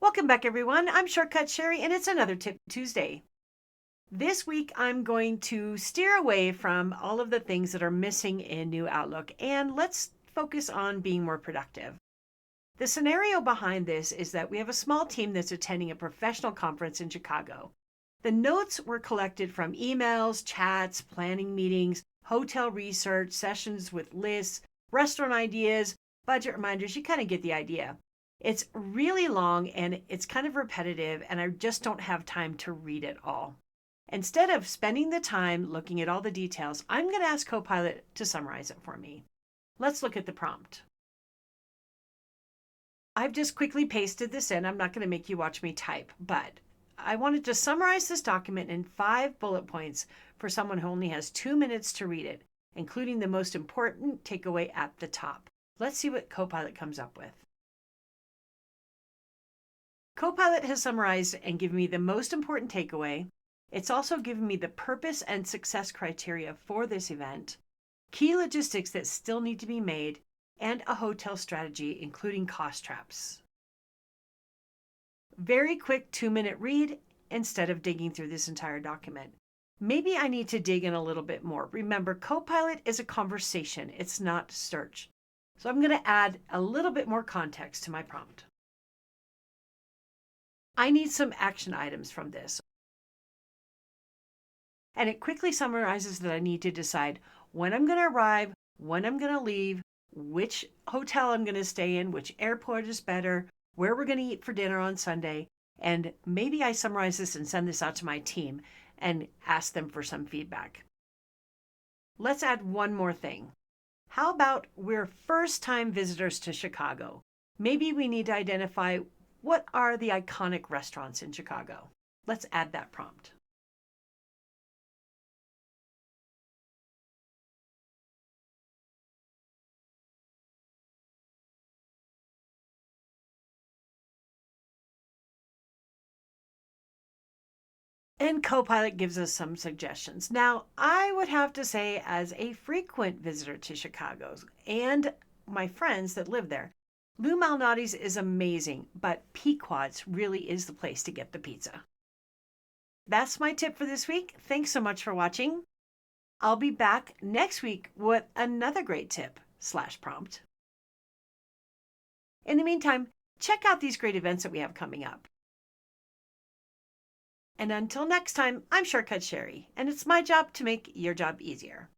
Welcome back, everyone. I'm Shortcut Shari, and it's another Tip Tuesday. This week, I'm going to steer away from all of the things that are missing in New Outlook, and let's focus on being more productive. The scenario behind this is that we have a small team that's attending a professional conference in Chicago. The notes were collected from emails, chats, planning meetings, hotel research, sessions with lists, restaurant ideas, budget reminders. You kind of get the idea. It's really long and it's kind of repetitive, and I just don't have time to read it all. Instead of spending the time looking at all the details, I'm going to ask Copilot to summarize it for me. Let's look at the prompt. I've just quickly pasted this in. I'm not going to make you watch me type, but I wanted to summarize this document in 5 bullet points for someone who only has 2 minutes to read it, including the most important takeaway at the top. Let's see what Copilot comes up with. Copilot has summarized and given me the most important takeaway. It's also given me the purpose and success criteria for this event, key logistics that still need to be made, and a hotel strategy, including cost traps. Very quick 2-minute read instead of digging through this entire document. Maybe I need to dig in a little bit more. Remember, Copilot is a conversation. It's not search. So I'm going to add a little bit more context to my prompt. I need some action items from this. And it quickly summarizes that I need to decide when I'm going to arrive, when I'm going to leave, which hotel I'm going to stay in, which airport is better, where we're going to eat for dinner on Sunday. And maybe I summarize this and send this out to my team and ask them for some feedback. Let's add one more thing. How about we're first-time visitors to Chicago? Maybe we need to identify what are the iconic restaurants in Chicago. Let's add that prompt. And Copilot gives us some suggestions. Now, I would have to say, as a frequent visitor to Chicago and my friends that live there, Lou Malnati's is amazing, but Pequod's really is the place to get the pizza. That's my tip for this week. Thanks so much for watching. I'll be back next week with another great tip/prompt. In the meantime, check out these great events that we have coming up. And until next time, I'm Shortcut Shari, and it's my job to make your job easier.